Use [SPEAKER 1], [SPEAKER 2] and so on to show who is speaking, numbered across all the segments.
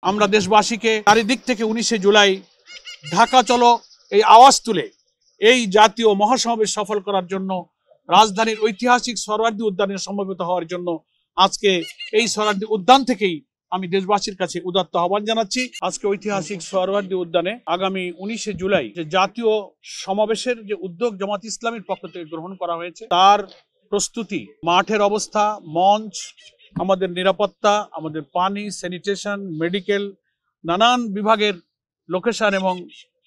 [SPEAKER 1] আমরা দেশবাসীকে চারিদিক থেকে 19শে জুলাই ঢাকা চলো এই আওয়াজ তুলে এই জাতীয় মহাসমাবেশ সফল করার জন্য রাজধানীর ঐতিহাসিক সোহরাওয়ার্দী উদ্যানে সমবেত হওয়ার জন্য আজকে এই সোহরাওয়ার্দী উদ্যান থেকেই আমি দেশবাসীর কাছে উদাত্ত আহ্বান জানাচ্ছি। আজকে ঐতিহাসিক সোহরাওয়ার্দী উদ্যানে আগামী 19শে জুলাই যে জাতীয় সমাবেশের যে উদ্যোগ জামাত ইসলামের পক্ষ থেকে গ্রহণ করা হয়েছে তার প্রস্তুতি, মাঠের অবস্থা, মঞ্চ, আমাদের নিরাপত্তা, আমাদের পানি, স্যানিটেশন, মেডিকেল, নানান বিভাগের লোকেশন এবং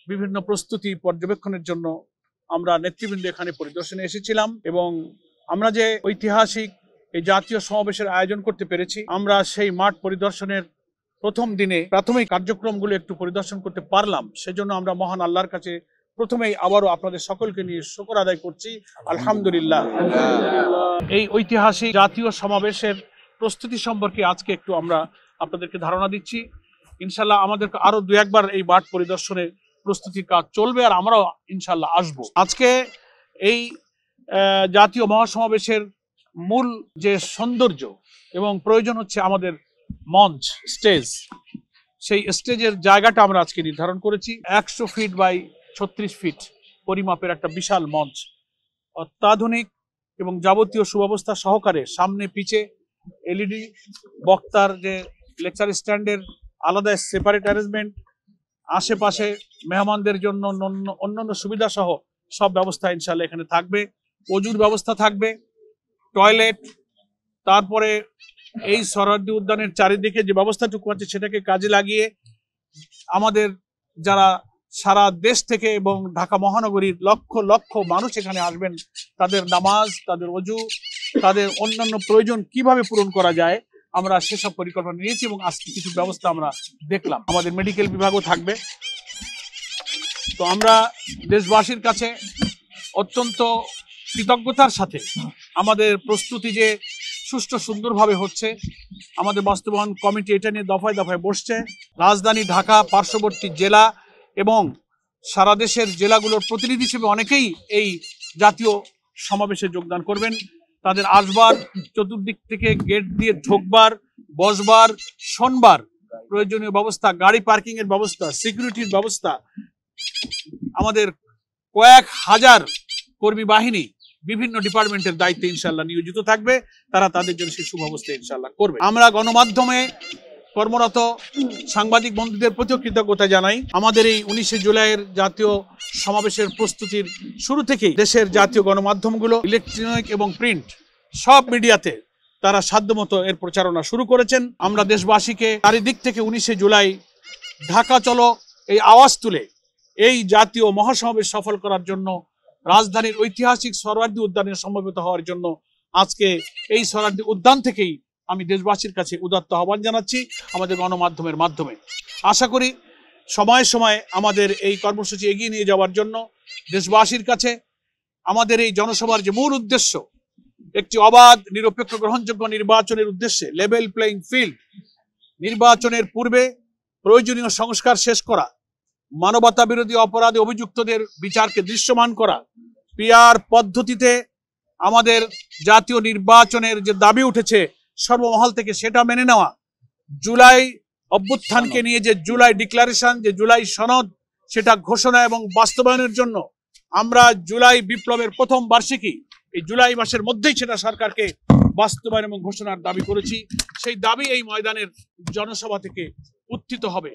[SPEAKER 1] বিভিন্ন প্রস্তুতি পর্যবেক্ষণের জন্য আমরা নেতৃবৃন্দ এখানে পরিদর্শনে এসেছিলাম এবং আমরা যে ঐতিহাসিক এই জাতীয় সমাবেশের আয়োজন করতে পেরেছি, আমরা সেই মাঠ পরিদর্শনের প্রথম দিনে প্রাথমিক কার্যক্রমগুলো একটু পরিদর্শন করতে পারলাম। সেজন্য আমরা মহান আল্লাহর কাছে প্রথমেই আবারও আপনাদের সকলকে নিয়ে শুকর আদায় করছি, আলহামদুলিল্লাহ। এই ঐতিহাসিক জাতীয় সমাবেশের প্রস্তুতি সম্পর্কে আজকে একটু আমরা আপনাদেরকে ধারণা দিচ্ছি। ইনশাল্লাহ আমাদের আরো দু একবার এই মাঠ পরিদর্শনে প্রস্তুতির কাজ চলবে আর আমরাও ইনশাল্লাহ আসবো। আজকে এই জাতীয় মহাসমাবেশের মূল যে সৌন্দর্য এবং প্রয়োজন হচ্ছে আমাদের মঞ্চ, স্টেজ। সেই স্টেজের জায়গাটা আমরা আজকে নির্ধারণ করেছি 100 ফিট বাই 36 ফিট পরিমাপের একটা বিশাল মঞ্চ, অত্যাধুনিক এবং যাবতীয় সুব্যবস্থা সহকারে। সামনে পিছে এলইডি, বক্তার যে লেকচার স্ট্যান্ডের আলাদা সেপারেট অ্যারেঞ্জমেন্ট, আশেপাশে মেহমানদের জন্য অন্যান্য সুবিধা সহ সব ব্যবস্থা ইনশাল্লাহ এখানে থাকবে। অজুর ব্যবস্থা থাকবে, টয়লেট, তারপরে এই সোহরাওয়ার্দী উদ্যানের চারিদিকে যে ব্যবস্থাটুকু আছে সেটাকে কাজে লাগিয়ে আমাদের যারা সারা দেশ থেকে এবং ঢাকা মহানগরীর লক্ষ লক্ষ মানুষ এখানে আসবেন, তাদের নামাজ, তাদের অজু, তাদের অন্যান্য প্রয়োজন কিভাবে পূরণ করা যায় আমরা সেসব পরিকল্পনা নিয়েছি এবং আজকে কিছু ব্যবস্থা আমরা দেখলাম। আমাদের মেডিকেল বিভাগও থাকবে। তো আমরা দেশবাসীর কাছে অত্যন্ত কৃতজ্ঞতার সাথে আমাদের প্রস্তুতি যে সুষ্ঠু সুন্দরভাবে হচ্ছে, আমাদের বাস্তবায়ন কমিটি এটা নিয়ে দফায় দফায় বসছে। রাজধানী ঢাকা, পার্শ্ববর্তী জেলা এবং সারা দেশের জেলাগুলোর প্রতিনিধি হিসেবে অনেকেই এই জাতীয় সমাবেশে যোগদান করবেন। তাদের আসবার, চতুর্দিক থেকে গেট দিয়ে ঢোকবার, বসবার, শোনবার প্রয়োজনীয় ব্যবস্থা, গাড়ি পার্কিং এর ব্যবস্থা, সিকিউরিটির ব্যবস্থা, আমাদের কয়েক হাজার কর্মী বাহিনী বিভিন্ন ডিপার্টমেন্টের দায়িত্বে ইনশাল্লাহ নিয়োজিত থাকবে। তারা তাদের জন্য সেই সুব্যবস্থা ইনশাল্লাহ করবে। আমরা গণমাধ্যমে কর্মরত সাংবাদিক বন্ধুদের প্রতিও কৃতজ্ঞতা জানাই। আমাদের এই 19শে জুলাইয়ের জাতীয় সমাবেশের প্রস্তুতির শুরু থেকেই দেশের জাতীয় গণমাধ্যমগুলো, ইলেকট্রনিক এবং প্রিন্ট সব মিডিয়াতে তারা সাধ্যমতো এর প্রচারণা শুরু করেছেন। আমরা দেশবাসীকে চারিদিক থেকে 19শে জুলাই ঢাকা চলো এই আওয়াজ তুলে এই জাতীয় মহাসমাবেশ সফল করার জন্য রাজধানীর ঐতিহাসিক সোহরাওয়ার্দী উদ্যানে সমবেত হওয়ার জন্য আজকে এই সোহরাওয়ার্দী উদ্যান থেকেই আমি দেশবাসীর কাছে উদাত্ত আহ্বান জানাচ্ছি আমাদের গণমাধ্যমের মাধ্যমে। আশা করি সময়ে সময়ে আমাদের এই কর্মসূচি এগিয়ে নিয়ে যাওয়ার জন্য দেশবাসীর কাছে আমাদের এই জনসভার যে মূল উদ্দেশ্য, একটি অবাধ, নিরপেক্ষ, গ্রহণযোগ্য নির্বাচনের উদ্দেশ্যে লেভেল প্লেইং ফিল্ড, নির্বাচনের পূর্বে প্রয়োজনীয় সংস্কার শেষ করা, মানবতা বিরোধী অপরাধে অভিযুক্তদের বিচারকে দৃশ্যমান করা, পিআর পদ্ধতিতে আমাদের জাতীয় নির্বাচনের যে দাবি উঠেছে সর্বমহল থেকে সেটা মেনে নেওয়া, জুলাই অভ্যুত্থানকে নিয়ে যে জুলাই ডিক্লারেশন, যে জুলাই সনদ, সেটা ঘোষণা এবং বাস্তবায়নের জন্য আমরা জুলাই বিপ্লবের প্রথম বার্ষিকী এই জুলাই মাসের মধ্যেই সেটা সরকারকে বাস্তবায়ন এবং ঘোষণার দাবি করেছি। সেই দাবি এই ময়দানের জনসভা থেকে উত্থিত হবে।